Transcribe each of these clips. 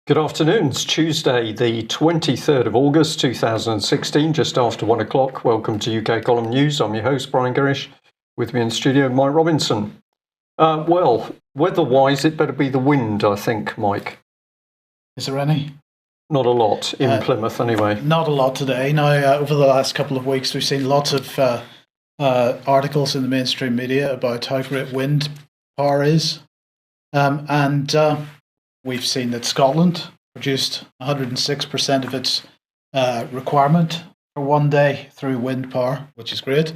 Good afternoon. It's Tuesday, the 23rd of August 2016, just after 1 o'clock. Welcome to UK Column News. I'm your host, Brian Gerrish. With me in the studio, Mike Robinson. Well, weather-wise, it better be the wind, I think, Mike. Is there any? Not a lot in Plymouth, anyway. Not a lot today. Now, over the last couple of weeks, we've seen lots of articles in the mainstream media about how great wind power is. And we've seen that Scotland produced 106% of its requirement for one day through wind power, which is great.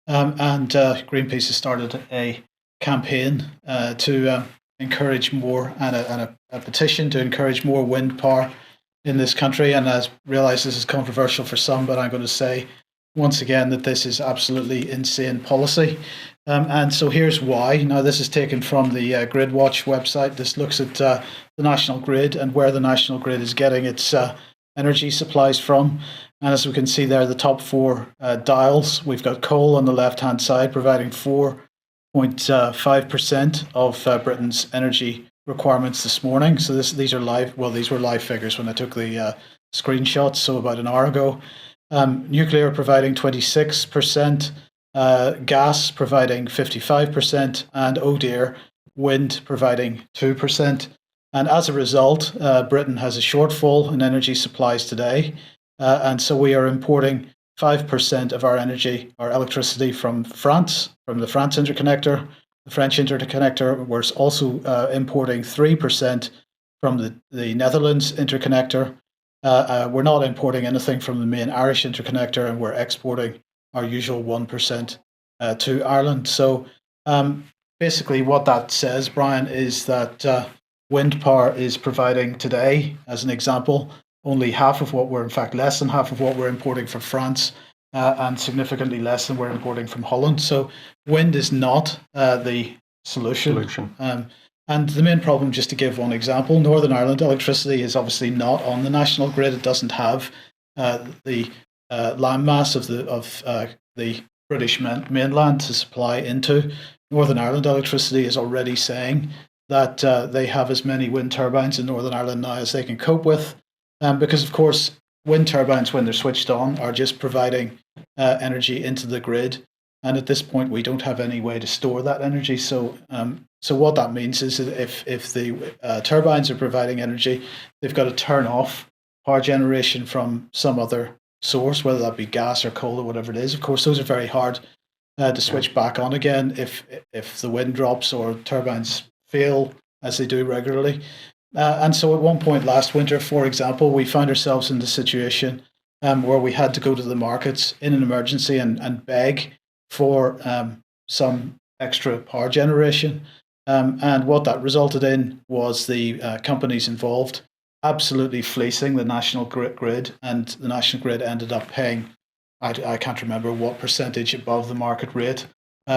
And Greenpeace has started a campaign to encourage more, and a petition to encourage more wind power in this country. And I realise this is controversial for some, but I'm going to say once again that this is absolutely insane policy. And so here's why. Now, this is taken from the GridWatch website. This looks at the national grid and where the national grid is getting its energy supplies from. And as we can see there, the top four dials, we've got coal on the left-hand side, providing 4.5% of Britain's energy requirements this morning. So these are live. Well, these were live figures when I took the screenshots, so about an hour ago. Nuclear providing 26%. Gas providing 55%, and oh dear, wind providing 2%. And as a result, Britain has a shortfall in energy supplies today. And so we are importing 5% of our energy, our electricity, from France, from the France interconnector, the French interconnector. We're also importing 3% from the Netherlands interconnector. We're not importing anything from the main Irish interconnector, and we're exporting our usual 1% to Ireland. So basically what that says, Brian, is that wind power is providing today, as an example, only half of what we're, in fact, less than half of what we're importing from France, and significantly less than we're importing from Holland. So wind is not the solution. And the main problem, just to give one example, Northern Ireland electricity is obviously not on the national grid. It doesn't have the landmass of the British mainland to supply into. Northern Ireland electricity is already saying that they have as many wind turbines in Northern Ireland now as they can cope with, because of course wind turbines, when they're switched on, are just providing energy into the grid, and at this point we don't have any way to store that energy. So what that means is that if the turbines are providing energy, they've got to turn off power generation from some other source, whether that be gas or coal or whatever it is. Of course, those are very hard to switch back on again if the wind drops or turbines fail, as they do regularly. And so at one point last winter, for example, we found ourselves in the situation where we had to go to the markets in an emergency and beg for some extra power generation. And what that resulted in was the companies involved absolutely fleecing the national grid, and the national grid ended up paying, I can't remember what percentage above the market rate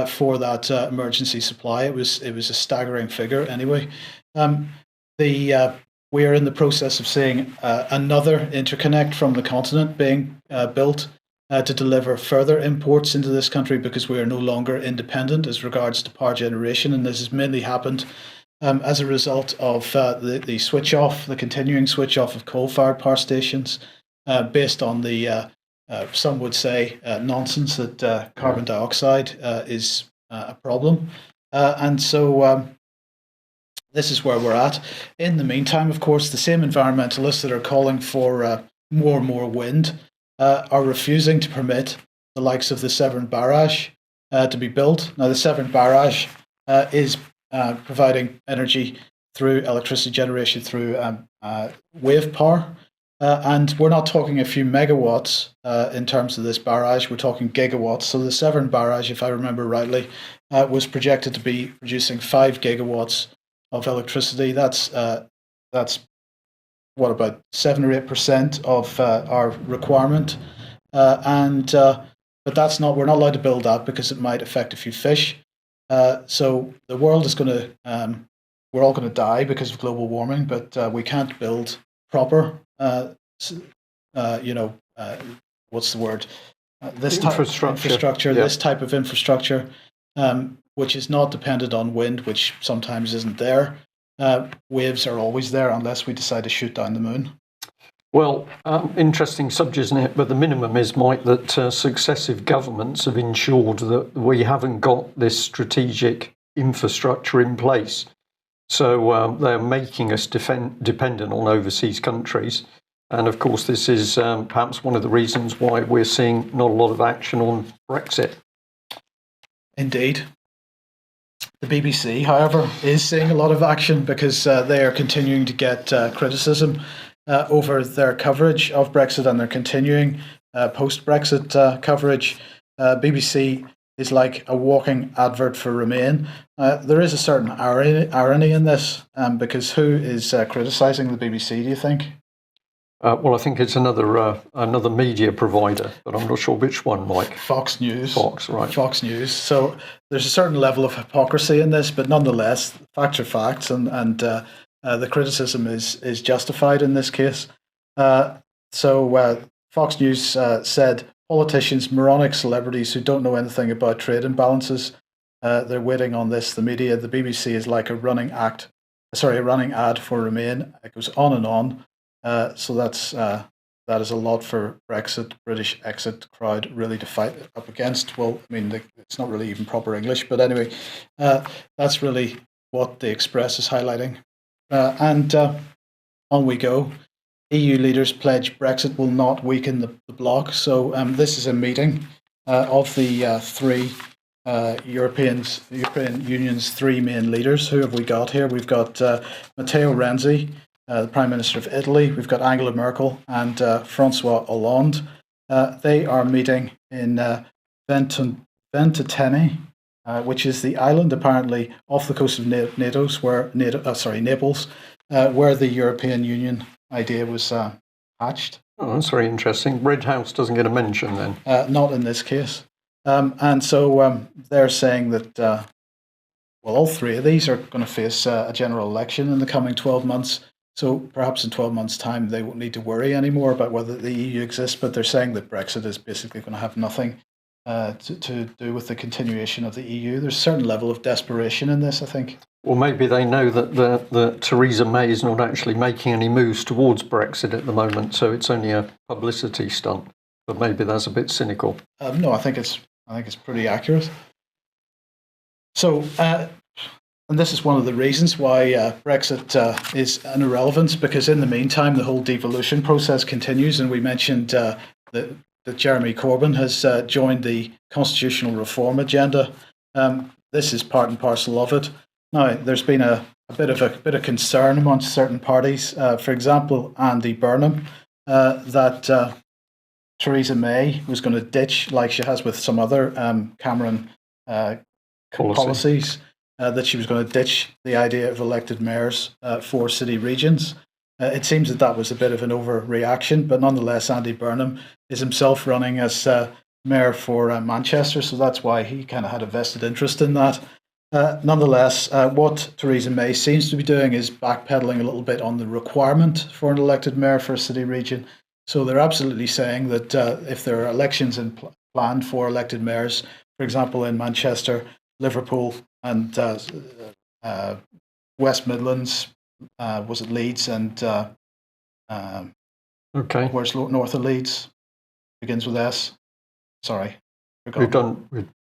for that emergency supply. It was a staggering figure anyway. We are in the process of seeing another interconnect from the continent being built to deliver further imports into this country, because we are no longer independent as regards to power generation, and this has mainly happened as a result of the switch off, the continuing switch off of coal-fired power stations, based on the some would say nonsense that carbon dioxide is a problem, and so this is where we're at. In the meantime, of course, the same environmentalists that are calling for more and more wind are refusing to permit the likes of the Severn Barrage to be built. Now, the Severn Barrage is providing energy through electricity generation through wave power. And we're not talking a few megawatts in terms of this barrage, we're talking gigawatts. So the Severn Barrage, if I remember rightly, was projected to be producing 5 gigawatts of electricity. That's what, about 7 or 8% of our requirement. But that's not, we're not allowed to build that because it might affect a few fish. So the world is going to, we're all going to die because of global warming, but we can't build proper, what's the word? This type of infrastructure, yeah. This type of infrastructure, which is not dependent on wind, which sometimes isn't there. waves are always there unless we decide to shoot down the moon. Well, interesting subject, isn't it? But the minimum is, Mike, that successive governments have ensured that we haven't got this strategic infrastructure in place. So they're making us dependent on overseas countries. And of course, this is perhaps one of the reasons why we're seeing not a lot of action on Brexit. Indeed. The BBC, however, is seeing a lot of action because they are continuing to get criticism over their coverage of Brexit, and they're continuing post-Brexit coverage. BBC is like a walking advert for Remain. There is a certain irony in this, because who is criticising the BBC, do you think? Well, I think it's another media provider, but I'm not sure which one, Mike. Fox News. Fox, right. Fox News. So there's a certain level of hypocrisy in this, but nonetheless, facts are facts, and the criticism is justified in this case. So Fox News said, politicians, moronic celebrities who don't know anything about trade imbalances, they're waiting on this. The media, the BBC is like a running ad for Remain. It goes on and on. So that is a lot for British exit crowd really to fight up against. Well, I mean, it's not really even proper English, but anyway, that's really what the Express is highlighting. And on we go. EU leaders pledge Brexit will not weaken the bloc. So this is a meeting of the three European Union's three main leaders. Who have we got here? We've got Matteo Renzi, the Prime Minister of Italy. We've got Angela Merkel and Francois Hollande. They are meeting in Ventotene, which is the island apparently off the coast of Naples, where the European Union idea was hatched. Oh, that's very interesting. Red House doesn't get a mention then. Not in this case. And so they're saying that, all three of these are going to face a general election in the coming 12 months. So perhaps in 12 months' time, they won't need to worry anymore about whether the EU exists, but they're saying that Brexit is basically going to have nothing to do with the continuation of the EU. There's a certain level of desperation in this, I think. Well, maybe they know that Theresa May is not actually making any moves towards Brexit at the moment, so it's only a publicity stunt. But maybe that's a bit cynical. No, I think it's pretty accurate. So, and this is one of the reasons why Brexit is an irrelevance, because in the meantime, the whole devolution process continues, and we mentioned that Jeremy Corbyn has joined the constitutional reform agenda. This is part and parcel of it. Now, there's been a bit of concern amongst certain parties. For example, Andy Burnham, that Theresa May was going to ditch, like she has with some other Cameron policies, that she was going to ditch the idea of elected mayors for city regions. It seems that was a bit of an overreaction, but nonetheless, Andy Burnham is himself running as mayor for Manchester, so that's why he kind of had a vested interest in that. Nonetheless, what Theresa May seems to be doing is backpedaling a little bit on the requirement for an elected mayor for a city region. So they're absolutely saying that if there are elections planned for elected mayors, for example, in Manchester, Liverpool, and West Midlands, was it Leeds and okay, where's north of Leeds? Begins with S. Sorry,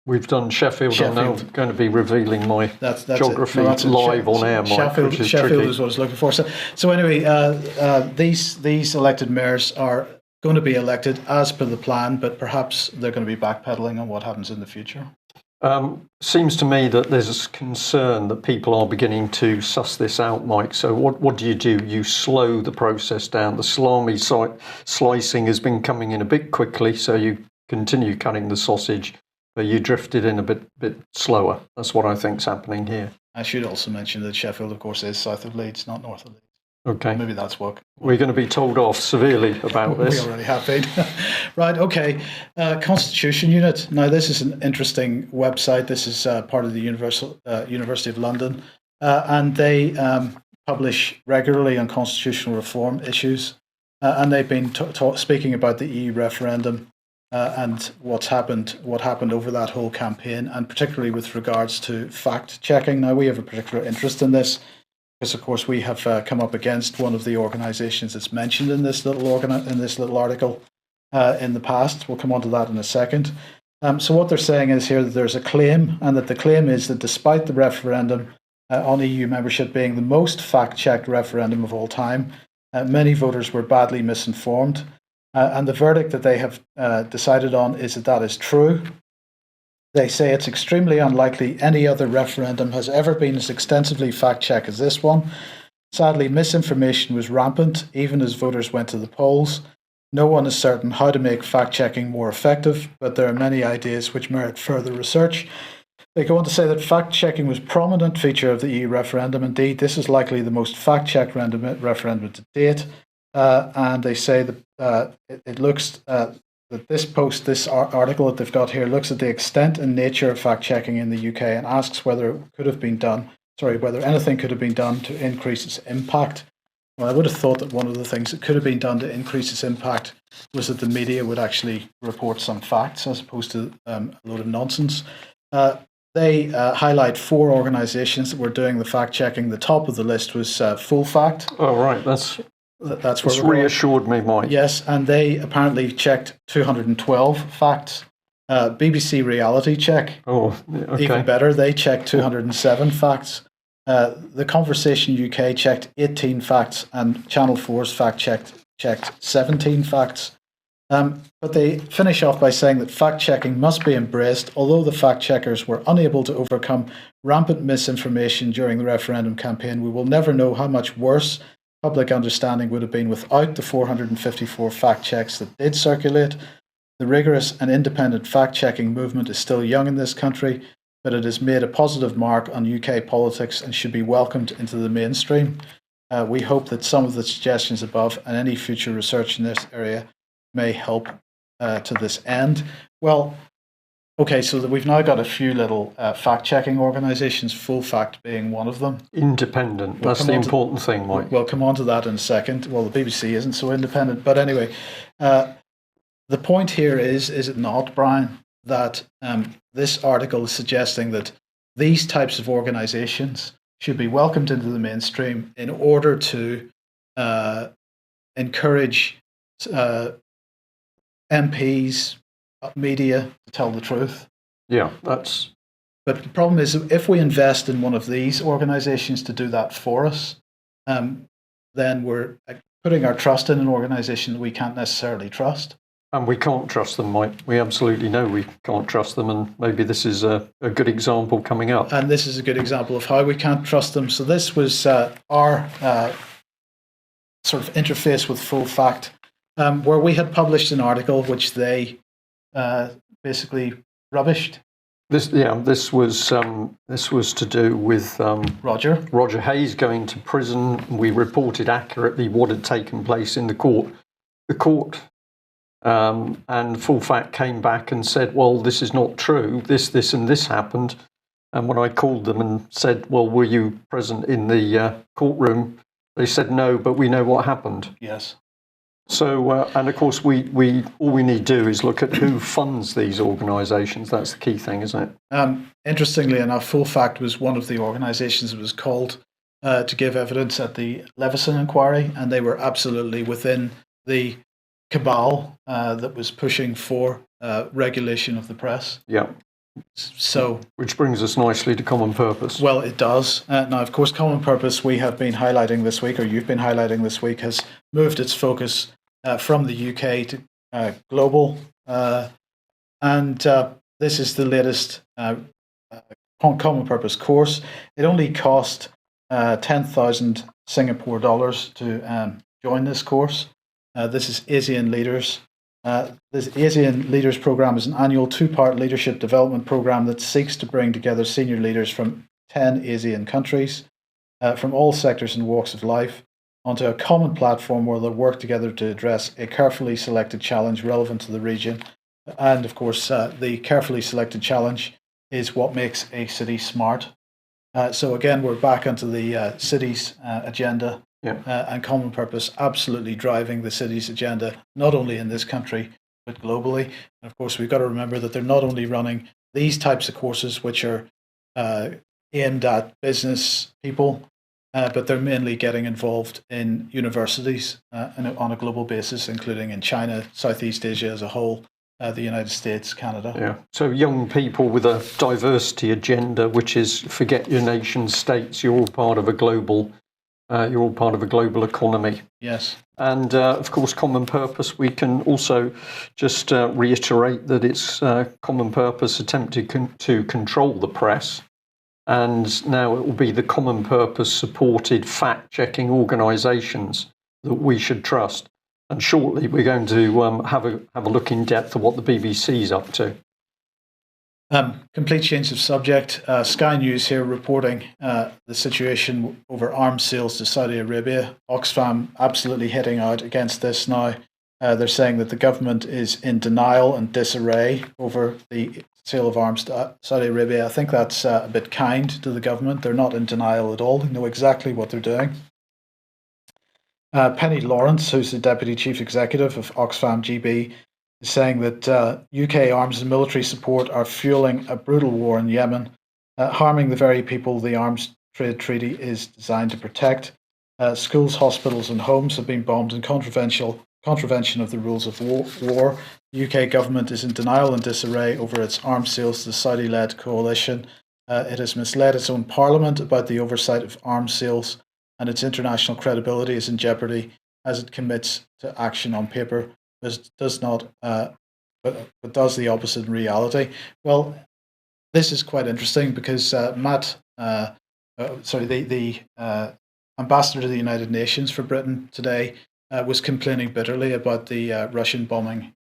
we've done Sheffield. I'm now going to be revealing my geography live on air, Mike, Sheffield, which is Sheffield tricky. is what I was looking for. So anyway, these elected mayors are going to be elected as per the plan, but perhaps they're going to be backpedaling on what happens in the future. Seems to me that there's a concern that people are beginning to suss this out, Mike. So what do? You slow the process down. The salami slicing has been coming in a bit quickly, so you continue cutting the sausage, but you drifted in a bit slower. That's what I think's happening here. I should also mention that Sheffield, of course, is south of Leeds, not north of Leeds. Okay. Maybe that's what. We're going to be told off severely about this. We already have been. Right, okay. Constitution Unit. Now, this is an interesting website. This is part of the University of London. And they publish regularly on constitutional reform issues. And they've been speaking about the EU referendum and what happened over that whole campaign, and particularly with regards to fact checking. Now, we have a particular interest in this. because of course we have come up against one of the organisations that's mentioned in this little article in the past. We'll come on to that in a second. So what they're saying is here that there's a claim, and that the claim is that despite the referendum on EU membership being the most fact-checked referendum of all time, many voters were badly misinformed. And the verdict that they have decided on is that that is true. They say it's extremely unlikely any other referendum has ever been as extensively fact-checked as this one. Sadly, misinformation was rampant, even as voters went to the polls. No one is certain how to make fact-checking more effective, but there are many ideas which merit further research. They go on to say that fact-checking was a prominent feature of the EU referendum. Indeed, this is likely the most fact-checked referendum to date. And they say that it looks that this article that they've got here looks at the extent and nature of fact-checking in the UK and asks whether anything could have been done to increase its impact. Well, I would have thought that one of the things that could have been done to increase its impact was that the media would actually report some facts as opposed to a load of nonsense. They highlight 4 organisations that were doing the fact-checking. The top of the list was Full Fact. Oh, right. That's where reassured me, Mike. Yes, and they apparently checked 212 facts. BBC Reality Check. Oh, okay. Even better, they checked 207 facts. The Conversation UK checked 18 facts, and Channel 4's fact checked 17 facts. But they finish off by saying that fact-checking must be embraced, although the fact-checkers were unable to overcome rampant misinformation during the referendum campaign. We will never know how much worse public understanding would have been without the 454 fact-checks that did circulate. The rigorous and independent fact-checking movement is still young in this country, but it has made a positive mark on UK politics and should be welcomed into the mainstream. We hope that some of the suggestions above and any future research in this area may help to this end. Well, okay, so we've now got a few little fact-checking organisations, Full Fact being one of them. Independent, that's the important thing, Mike. We'll come on to that in a second. Well, the BBC isn't so independent, but anyway, the point here is it not, Brian, that this article is suggesting that these types of organisations should be welcomed into the mainstream in order to encourage MPs, media to tell the truth. Yeah, that's... But the problem is, if we invest in one of these organisations to do that for us, then we're putting our trust in an organisation that we can't necessarily trust. And we can't trust them, Mike. We absolutely know we can't trust them, and maybe this is a good example coming up. And this is a good example of how we can't trust them. So this was our sort of interface with Full Fact, where we had published an article which they basically rubbished. This was to do with Roger Hayes going to prison. We reported accurately what had taken place in the court. And Full Fact came back and said, well, this is not true. This, and this happened. And when I called them and said, well, were you present in the courtroom? They said no, but we know what happened. Yes. So, and of course, we all we need to do is look at who funds these organisations. That's the key thing, isn't it? Interestingly enough, Full Fact was one of the organisations that was called to give evidence at the Leveson inquiry, and they were absolutely within the cabal that was pushing for regulation of the press. Yeah. So, which brings us nicely to common purpose. Well, it does. Now, of course, common purpose we have been highlighting this week, or you've been highlighting this week, has moved its focus from the UK to global. And this is the latest common purpose course. It only cost 10,000 Singapore dollars to join this course. This is ASEAN Leaders. This ASEAN Leaders Programme is an annual 2-part leadership development programme that seeks to bring together senior leaders from 10 ASEAN countries from all sectors and walks of life onto a common platform where they'll work together to address a carefully selected challenge relevant to the region. And of course, the carefully selected challenge is what makes a city smart. So again, we're back onto the city's agenda. Yeah. And common purpose absolutely driving the city's agenda, not only in this country, but globally. And of course, we've got to remember that they're not only running these types of courses, which are aimed at business people, but they're mainly getting involved in universities on a global basis, including in China, Southeast Asia as a whole, the United States, Canada. Yeah. So young people with a diversity agenda, which is forget your nation states. You're all part of a global. You're all part of a global economy. Yes. And of course, common purpose. We can also just reiterate that it's common purpose attempted to control the press. And now it will be the common purpose supported fact-checking organisations that we should trust. And shortly we're going to have a look in depth at what the BBC's up to. Complete change of subject. Sky News here reporting the situation over arms sales to Saudi Arabia. Oxfam absolutely hitting out against this now. They're saying that the government is in denial and disarray over the sale of arms to Saudi Arabia. I think that's a bit kind to the government. They're not in denial at all. They know exactly what they're doing. Penny Lawrence, who's the Deputy Chief Executive of Oxfam GB, is saying that UK arms and military support are fueling a brutal war in Yemen, harming the very people the Arms Trade Treaty is designed to protect. Schools, hospitals and homes have been bombed in contravention of the rules of war. The UK government is in denial and disarray over its arms sales to the Saudi-led coalition. It has misled its own parliament about the oversight of arms sales, and its international credibility is in jeopardy as it commits to action on paper, but does the opposite in reality. Well, this is quite interesting because the ambassador to the United Nations for Britain today was complaining bitterly about the Russian bombing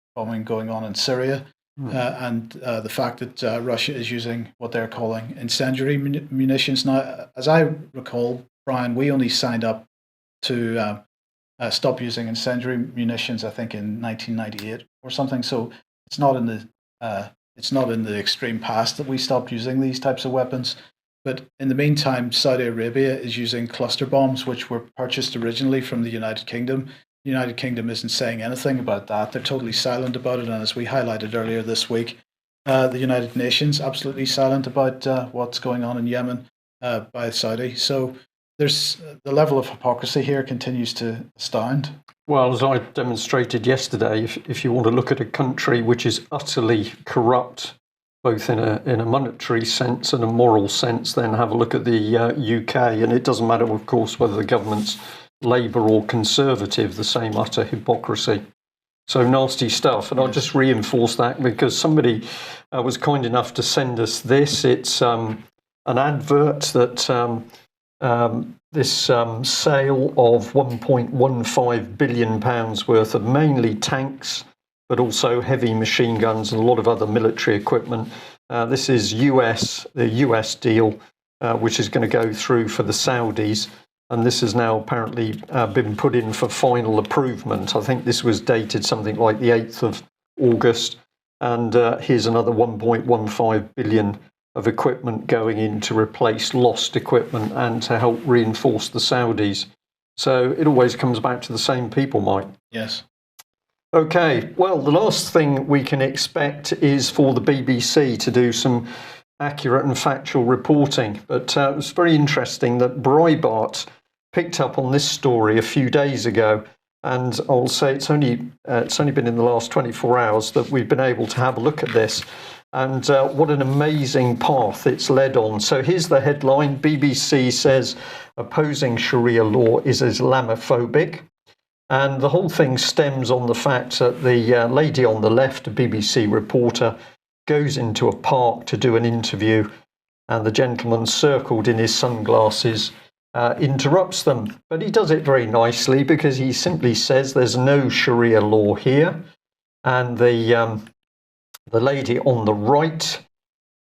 going on in Syria, and the fact that Russia is using what they're calling incendiary munitions. Now, as I recall, Brian, we only signed up to stop using incendiary munitions, I think, in 1998 or something. So it's not in the extreme past that we stopped using these types of weapons. But in the meantime, Saudi Arabia is using cluster bombs, which were purchased originally from the United Kingdom. The United Kingdom isn't saying anything about that. They're totally silent about it. And as we highlighted earlier this week, the United Nations absolutely silent about what's going on in Yemen by Saudi. So there's the level of hypocrisy here continues to astound. Well, as I demonstrated yesterday, if you want to look at a country which is utterly corrupt, both in a monetary sense and a moral sense, then have a look at the UK. And it doesn't matter, of course, whether the government's Labour or Conservative, the same utter hypocrisy. So nasty stuff. And I'll just reinforce that because somebody was kind enough to send us this. It's an advert that this sale of £1.15 billion worth of mainly tanks, but also heavy machine guns and a lot of other military equipment. This is the US deal, which is going to go through for the Saudis. And this has now apparently been put in for final approval. I think this was dated something like the 8th of August. And here's another 1.15 billion of equipment going in to replace lost equipment and to help reinforce the Saudis. So it always comes back to the same people, Mike. Yes. Okay, well, the last thing we can expect is for the BBC to do some accurate and factual reporting. But it was very interesting that Breitbart picked up on this story a few days ago. And I'll say it's only been in the last 24 hours that we've been able to have a look at this. And what an amazing path it's led on. So here's the headline. BBC says opposing Sharia law is Islamophobic. And the whole thing stems on the fact that the lady on the left, a BBC reporter, goes into a park to do an interview. And the gentleman circled in his sunglasses interrupts them. But he does it very nicely because he simply says there's no Sharia law here. And the lady on the right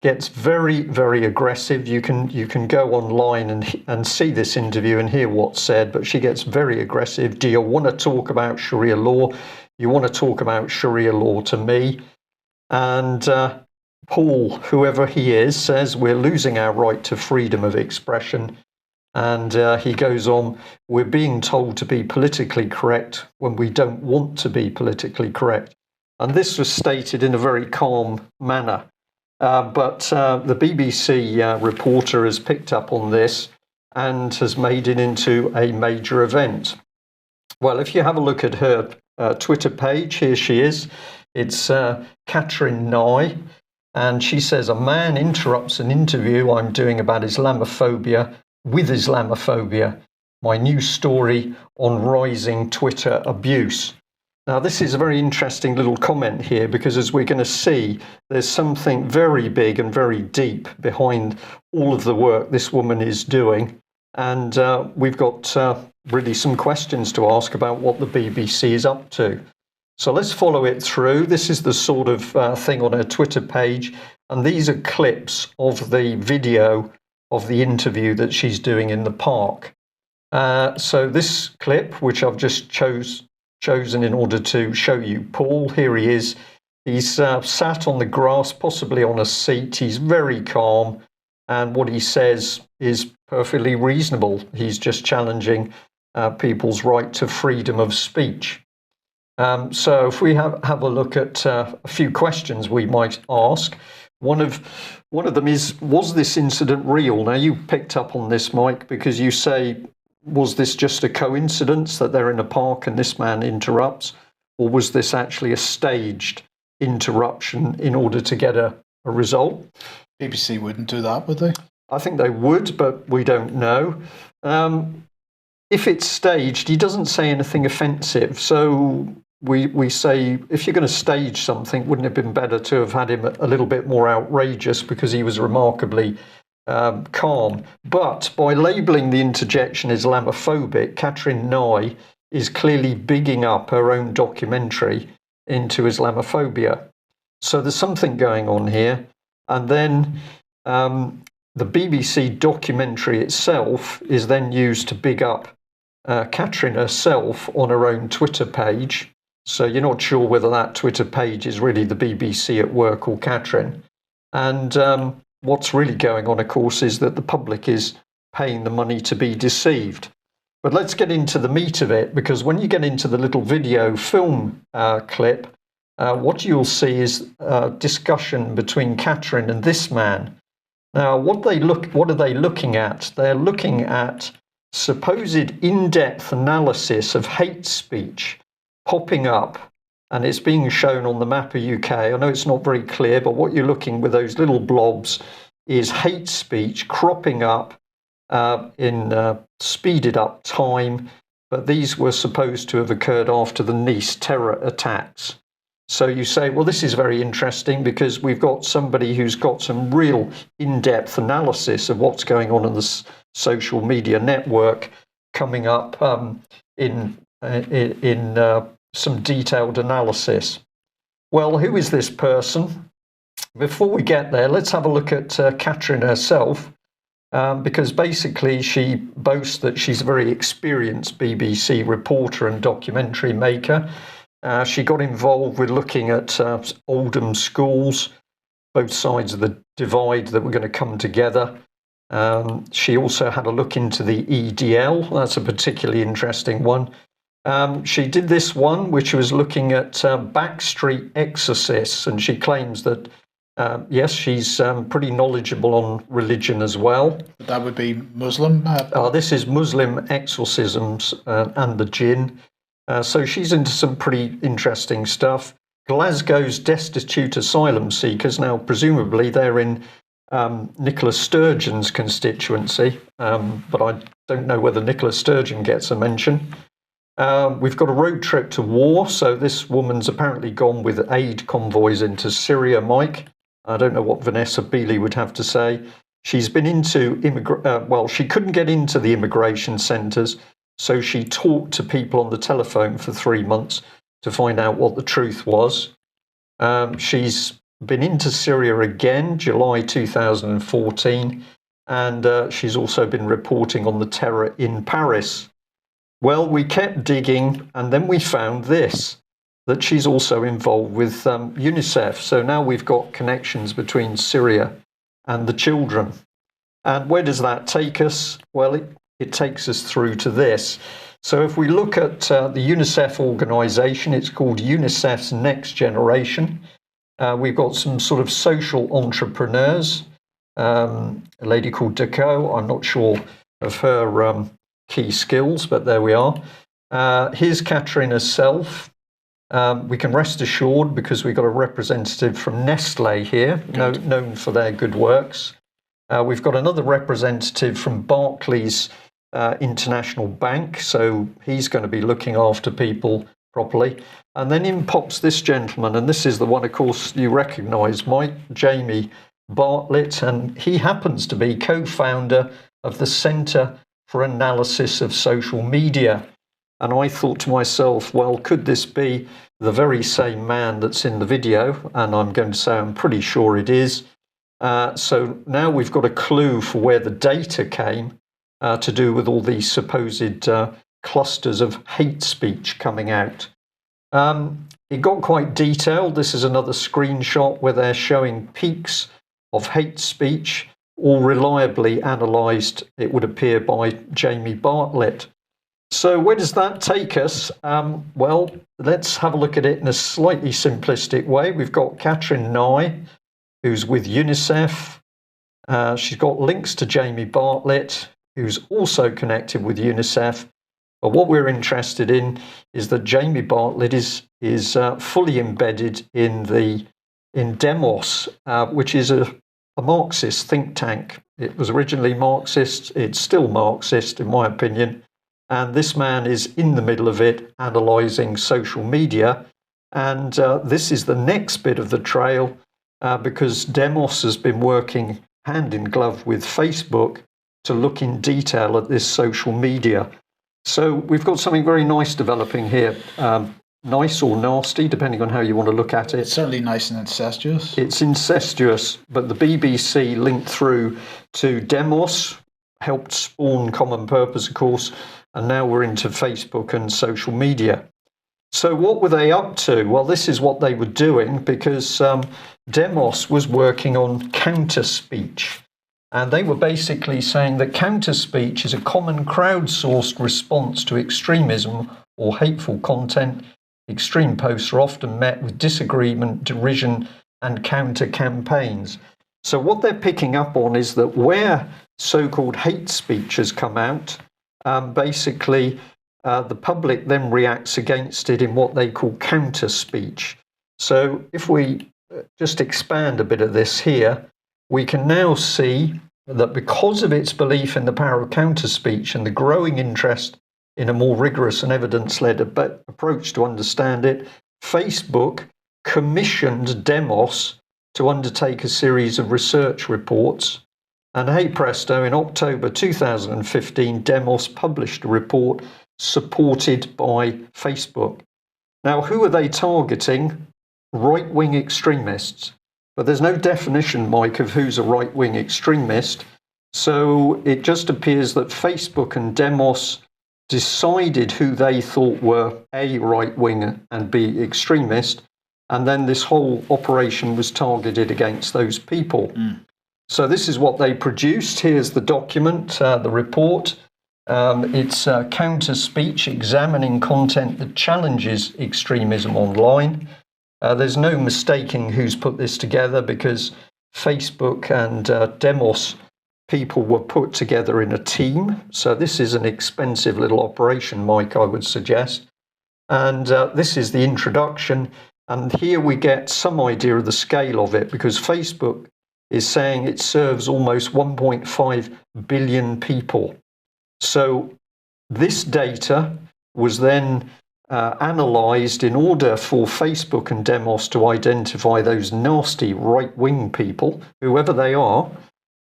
gets very, very aggressive. You can go online and see this interview and hear what's said, but she gets very aggressive. Do you want to talk about Sharia law? You want to talk about Sharia law to me? And Paul, whoever he is, says we're losing our right to freedom of expression. And he goes on, we're being told to be politically correct when we don't want to be politically correct. And this was stated in a very calm manner. But the BBC reporter has picked up on this and has made it into a major event. Well, if you have a look at her Twitter page, here she is. It's Catrin Nye, and she says, "A man interrupts an interview I'm doing about Islamophobia with Islamophobia. My new story on rising Twitter abuse." Now, this is a very interesting little comment here, because as we're going to see, there's something very big and very deep behind all of the work this woman is doing. And we've got really some questions to ask about what the BBC is up to. So let's follow it through. This is the sort of thing on her Twitter page. And these are clips of the video of the interview that she's doing in the park. So this clip, which I've just chosen in order to show you Paul, here he is. He's sat on the grass, possibly on a seat. He's very calm. And what he says is perfectly reasonable. He's just challenging people's right to freedom of speech. So if we have a look at a few questions we might ask, one of them is, was this incident real? Now, you picked up on this, Mike, because you say, was this just a coincidence that they're in a park and this man interrupts? Or was this actually a staged interruption in order to get a result? BBC wouldn't do that, would they? I think they would, but we don't know. If it's staged, he doesn't say anything offensive. So we say, if you're going to stage something, wouldn't it have been better to have had him a little bit more outrageous, because he was remarkably calm? But by labelling the interjection Islamophobic, Catrin Nye is clearly bigging up her own documentary into Islamophobia. So there's something going on here. And then the BBC documentary itself is then used to big up Catrin herself on her own Twitter page. So you're not sure whether that Twitter page is really the BBC at work or Catrin. And what's really going on, of course, is that the public is paying the money to be deceived. But let's get into the meat of it, because when you get into the little video film clip, what you'll see is a discussion between Catrin and this man. Now, what are they looking at? They're looking at supposed in-depth analysis of hate speech popping up, and it's being shown on the map of UK. I know it's not very clear, but what you're looking with those little blobs is hate speech cropping up in speeded up time, but these were supposed to have occurred after the Nice terror attacks. So you say, well, this is very interesting, because we've got somebody who's got some real in-depth analysis of what's going on in the social media network coming up in some detailed analysis. Well, who is this person? Before we get there, let's have a look at Catrin herself, because basically she boasts that she's a very experienced BBC reporter and documentary maker. She got involved with looking at Oldham schools, both sides of the divide that were going to come together. She also had a look into the EDL. That's a particularly interesting one. She did this one, which was looking at backstreet exorcists, and she claims that, yes, she's pretty knowledgeable on religion as well. That would be Muslim? This is Muslim exorcisms and the jinn. So she's into some pretty interesting stuff. Glasgow's destitute asylum seekers. Now, presumably they're in Nicola Sturgeon's constituency, but I don't know whether Nicola Sturgeon gets a mention. We've got a road trip to war. So this woman's apparently gone with aid convoys into Syria, Mike. I don't know what Vanessa Beeley would have to say. She's been into she couldn't get into the immigration centres, so she talked to people on the telephone for 3 months to find out what the truth was. She's been into Syria again, July 2014, and she's also been reporting on the terror in Paris. Well, we kept digging, and then we found this, that she's also involved with UNICEF. So now we've got connections between Syria and the children. And where does that take us? Well, it takes us through to this. So if we look at the UNICEF organisation, it's called UNICEF's Next Generation. We've got some sort of social entrepreneurs, a lady called Deco. I'm not sure of her key skills, but there we are. Here's Catrin herself. We can rest assured because we've got a representative from Nestle here, known for their good works. We've got another representative from Barclays International Bank, so he's going to be looking after people properly. And then in pops this gentleman, and this is the one, of course, you recognise, Jamie Bartlett, and he happens to be co-founder of the Centre for Analysis of Social Media. And I thought to myself, well, could this be the very same man that's in the video? And I'm going to say I'm pretty sure it is. So now we've got a clue for where the data came to do with all these supposed clusters of hate speech coming out. It got quite detailed. This is another screenshot where they're showing peaks of hate speech, all reliably analysed, it would appear, by Jamie Bartlett. So where does that take us? Well, let's have a look at it in a slightly simplistic way. We've got Catrin Nye, who's with UNICEF. She's got links to Jamie Bartlett, who's also connected with UNICEF. But what we're interested in is that Jamie Bartlett is fully embedded in Demos, which is a Marxist think tank. It was originally Marxist. It's still Marxist, in my opinion. And this man is in the middle of it, analysing social media. And this is the next bit of the trail, because Demos has been working hand in glove with Facebook to look in detail at this social media. So we've got something very nice developing here. Nice or nasty, depending on how you want to look at it. It's certainly nice and incestuous. It's incestuous, but the BBC linked through to Demos, helped spawn Common Purpose, of course, and now we're into Facebook and social media. So what were they up to? Well, this is what they were doing, because Demos was working on counter speech. And they were basically saying that counter speech is a common crowdsourced response to extremism or hateful content. Extreme posts are often met with disagreement, derision, and counter campaigns. So what they're picking up on is that where so-called hate speech has come out, basically the public then reacts against it in what they call counter speech. So if we just expand a bit of this here, we can now see that because of its belief in the power of counter speech and the growing interest in a more rigorous and evidence-led approach to understand it, Facebook commissioned Demos to undertake a series of research reports. And hey presto, in October 2015, Demos published a report supported by Facebook. Now, who are they targeting? Right-wing extremists. But there's no definition, Mike, of who's a right-wing extremist. So it just appears that Facebook and Demos decided who they thought were A, right-wing, and B, extremist. And then this whole operation was targeted against those people. So this is what they produced. Here's the document, the report. It's counter speech, examining content that challenges extremism online. There's no mistaking who's put this together, because Facebook and Demos people were put together in a team. So this is an expensive little operation, Mike, I would suggest. And this is the introduction. And here we get some idea of the scale of it, because Facebook is saying it serves almost 1.5 billion people. So this data was then analysed in order for Facebook and Demos to identify those nasty right-wing people, whoever they are,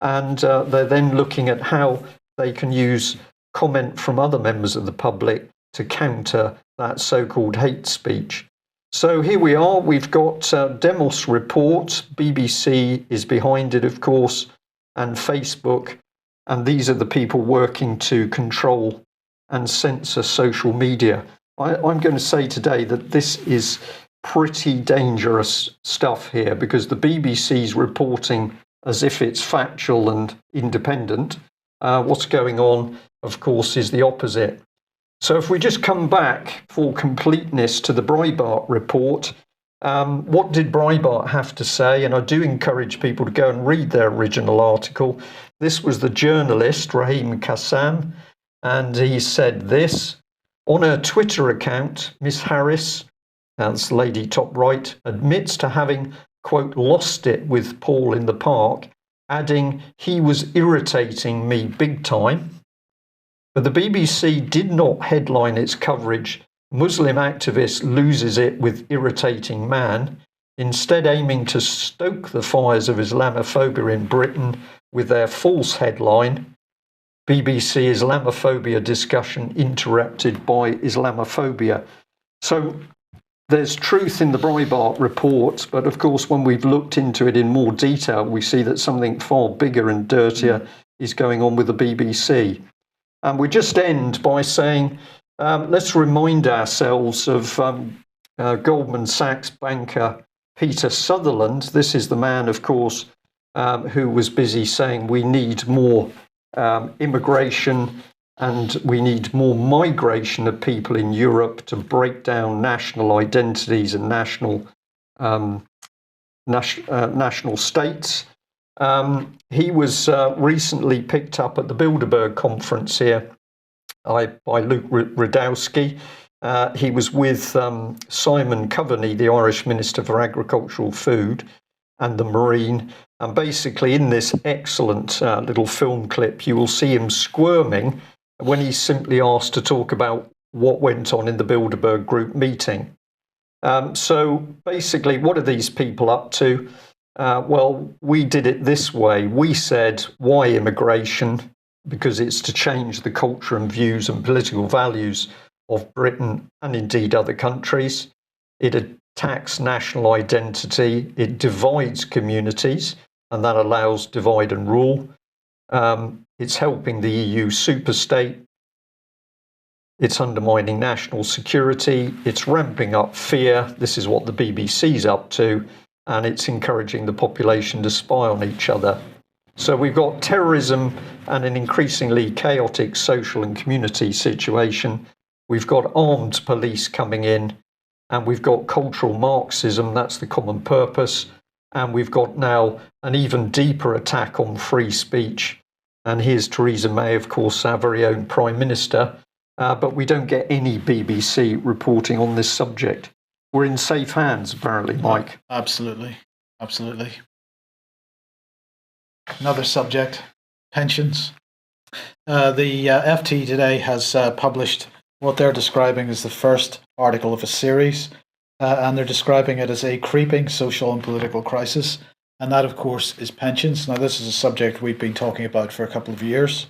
and they're then looking at how they can use comment from other members of the public to counter that so-called hate speech. So here we are, we've got Demos report, BBC is behind it, of course, and Facebook, and these are the people working to control and censor social media. I'm going to say today that this is pretty dangerous stuff here, because the BBC's reporting as if it's factual and independent. What's going on, of course, is the opposite. So if we just come back for completeness to the Breitbart report, What did Breitbart have to say? And I do encourage people to go and read their original article. This was the journalist, Raheem Kassam, and he said this. On her Twitter account, Miss Harris, that's the lady top right, admits to having, quote, lost it with Paul in the park, adding, he was irritating me big time. But the BBC did not headline its coverage, Muslim activist loses it with irritating man, instead aiming to stoke the fires of Islamophobia in Britain with their false headline, BBC Islamophobia discussion interrupted by Islamophobia. So there's truth in the Breitbart report, but of course, when we've looked into it in more detail, we see that something far bigger and dirtier is going on with the BBC. And we just end by saying, let's remind ourselves of Goldman Sachs banker Peter Sutherland. This is the man, of course, who was busy saying we need more immigration and we need more migration of people in Europe to break down national identities and national states. He was recently picked up at the Bilderberg conference here by Luke Rudowski. He was with Simon Coveney, the Irish Minister for Agricultural Food and the Marine. And basically in this excellent little film clip, you will see him squirming when he's simply asked to talk about what went on in the Bilderberg group meeting. So basically, what are these people up to? Well, we did it this way. We said, why immigration? Because it's to change the culture and views and political values of Britain and indeed other countries. It attacks national identity. It divides communities, and that allows divide and rule. It's helping the EU superstate. It's undermining national security. It's ramping up fear. This is what the BBC's up to. And it's encouraging the population to spy on each other. So we've got terrorism and an increasingly chaotic social and community situation. We've got armed police coming in, and we've got cultural Marxism, that's the common purpose. And we've got now an even deeper attack on free speech. And here's Theresa May, of course, our very own Prime Minister. But we don't get any BBC reporting on this subject. We're in safe hands, apparently, Mike. Absolutely. Absolutely. Another subject, pensions. The FT today has published what they're describing as the first article of a series, and they're describing it as a creeping social and political crisis. And that, of course, is pensions. Now, this is a subject we've been talking about for a couple of years.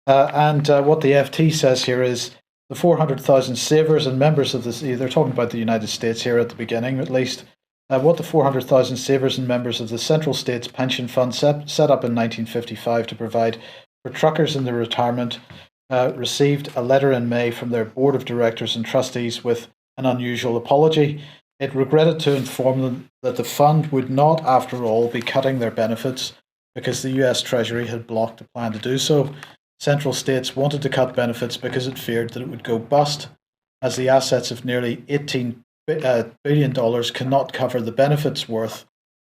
And what the FT says here is the 400,000 savers and members of this, they're talking about the United States here at the beginning at least, what the 400,000 savers and members of the Central States Pension Fund set up in 1955 to provide for truckers in their retirement received a letter in May from their board of directors and trustees with an unusual apology. It regretted to inform them that the fund would not, after all, be cutting their benefits because the US Treasury had blocked a plan to do so. Central States wanted to cut benefits because it feared that it would go bust, as the assets of nearly $18 billion cannot cover the benefits worth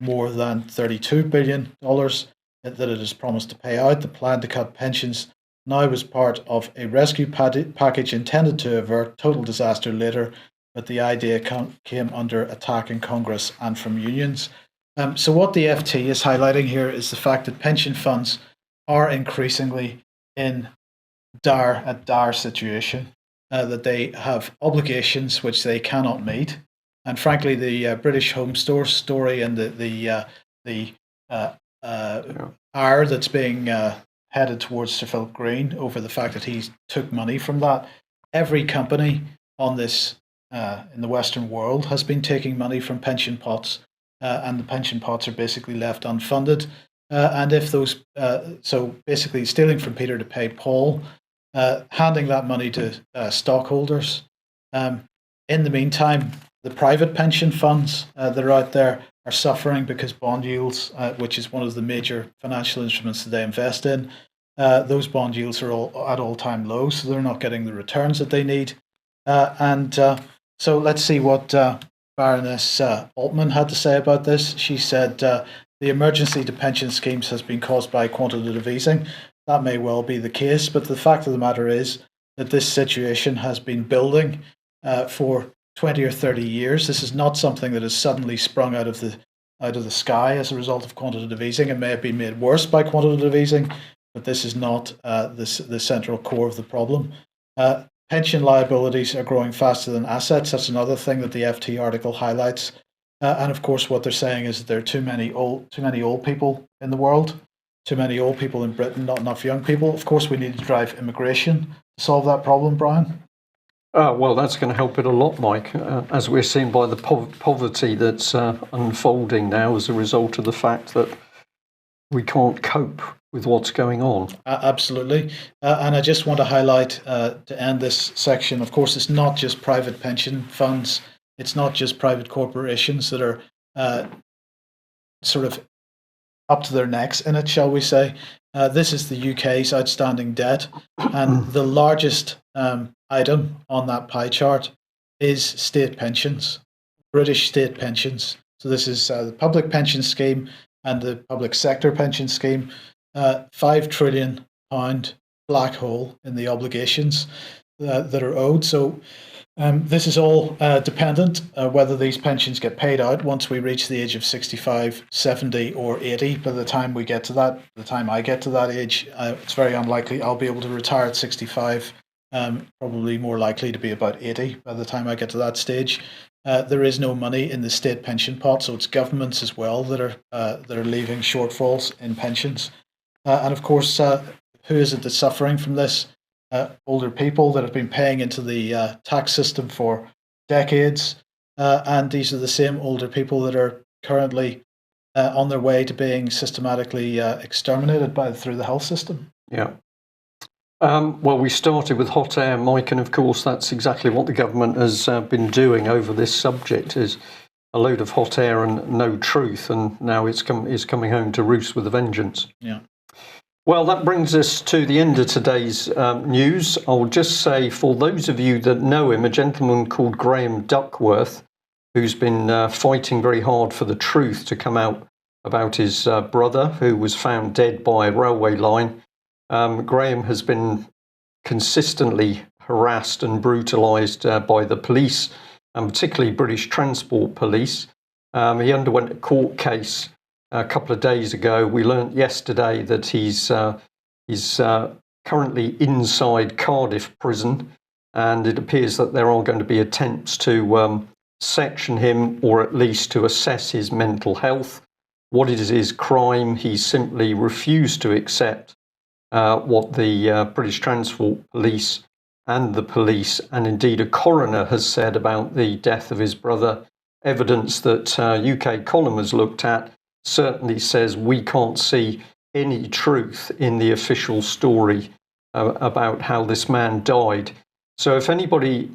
more than $32 billion that it is promised to pay out. The plan to cut pensions now was part of a rescue package intended to avert total disaster later, but the idea came under attack in Congress and from unions. So what the FT is highlighting here is the fact that pension funds are increasingly in a dire situation, that they have obligations which they cannot meet. And frankly, the British Home Store story and the ire that's being headed towards Sir Philip Green over the fact that he took money from that. Every company on this in the Western world has been taking money from pension pots, and the pension pots are basically left unfunded. And if those, so basically stealing from Peter to pay Paul, handing that money to stockholders. In the meantime, the private pension funds that are out there are suffering because bond yields, which is one of the major financial instruments that they invest in, those bond yields are all at all-time lows, so they're not getting the returns that they need. So let's see what Baroness Altman had to say about this. She said the emergency to pension schemes has been caused by quantitative easing. That may well be the case, but the fact of the matter is that this situation has been building for 20 or 30 years. This is not something that has suddenly sprung out of the sky as a result of quantitative easing. It may have been made worse by quantitative easing, but this is not the central core of the problem. Pension liabilities are growing faster than assets. That's another thing that the FT article highlights. And of course, what they're saying is that there are too many old people in the world, too many old people in Britain, not enough young people. Of course, we need to drive immigration to solve that problem, Brian. Well, that's going to help it a lot, Mike, as we're seeing by the poverty that's unfolding now as a result of the fact that we can't cope with what's going on. Absolutely. And I just want to highlight, to end this section, of course, it's not just private pension funds. It's not just private corporations that are sort of up to their necks in it, shall we say. This is the UK's outstanding debt. And the largest item on that pie chart is state pensions, British state pensions. So this is the public pension scheme and the public sector pension scheme. £5 trillion black hole in the obligations that are owed. So this is all dependent whether these pensions get paid out once we reach the age of 65, 70 or 80. By the time we get to that, the time I get to that age, it's very unlikely I'll be able to retire at 65. Probably more likely to be about 80 by the time I get to that stage. There is no money in the state pension pot, so it's governments as well that are leaving shortfalls in pensions. And of course, who is it that's suffering from this? Older people that have been paying into the tax system for decades, and these are the same older people that are currently on their way to being systematically exterminated through the health system. Yeah. Well, we started with hot air, Mike, and of course that's exactly what the government has been doing over this subject, is a load of hot air and no truth, and now it's coming home to roost with a vengeance. Yeah. Well, that brings us to the end of today's news. I'll just say, for those of you that know him, a gentleman called Graeme Duckworth, who's been fighting very hard for the truth to come out about his brother, who was found dead by a railway line. Graeme has been consistently harassed and brutalised by the police, and particularly British Transport Police. He underwent a court case a couple of days ago. We learnt yesterday that he's currently inside Cardiff prison, and it appears that there are going to be attempts to section him, or at least to assess his mental health. What is his crime? He simply refused to accept what the British Transport Police and the police, and indeed a coroner, has said about the death of his brother. Evidence that UK column has looked at certainly says we can't see any truth in the official story about how this man died. So if anybody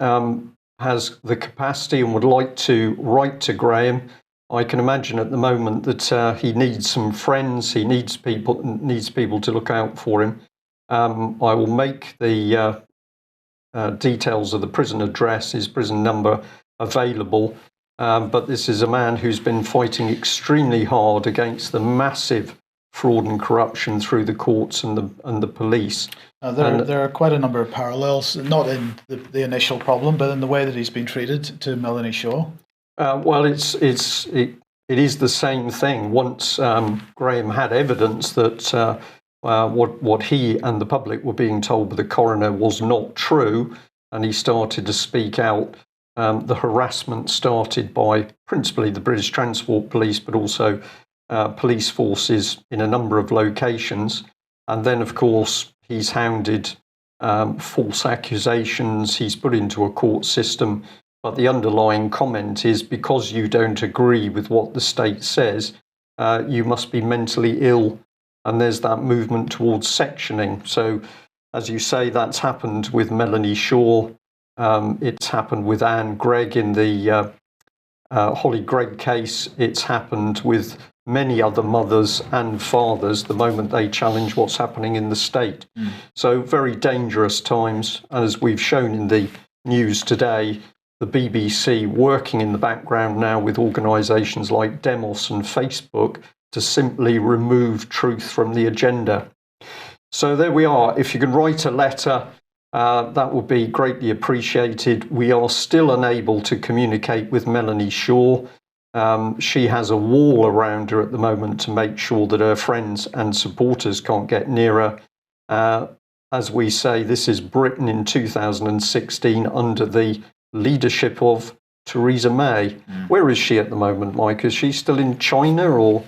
has the capacity and would like to write to Graeme, I can imagine at the moment that he needs some friends. He needs people to look out for him. I will make the details of the prison address, his prison number, available. But this is a man who's been fighting extremely hard against the massive fraud and corruption through the courts and the police. There are quite a number of parallels, not in the initial problem, but in the way that he's been treated to Melanie Shaw. Well, it is the same thing. Once Graeme had evidence that what he and the public were being told by the coroner was not true, and he started to speak out, the harassment started by principally the British Transport Police, but also police forces in a number of locations. And then, of course, he's hounded false accusations. He's put into a court system. But the underlying comment is, because you don't agree with what the state says, you must be mentally ill. And there's that movement towards sectioning. So, as you say, that's happened with Melanie Shaw. It's happened with Anne Gregg in the Holly Gregg case. It's happened with many other mothers and fathers the moment they challenge what's happening in the state. So very dangerous times. As we've shown in the news today, the BBC working in the background now with organisations like Demos and Facebook to simply remove truth from the agenda. So there we are. If you can write a letter, that would be greatly appreciated. We are still unable to communicate with Melanie Shaw. She has a wall around her at the moment to make sure that her friends and supporters can't get near her. As we say, this is Britain in 2016 under the leadership of Theresa May. Where is she at the moment, Mike? Is she still in China, or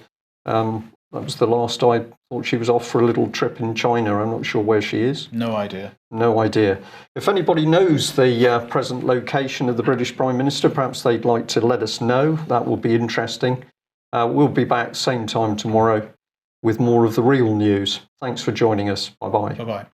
that was the last I thought she was off for a little trip in China? I'm not sure where she is. No idea. No idea. If anybody knows the present location of the British Prime Minister, perhaps they'd like to let us know. That will be interesting. We'll be back same time tomorrow with more of the real news. Thanks for joining us. Bye-bye. Bye-bye.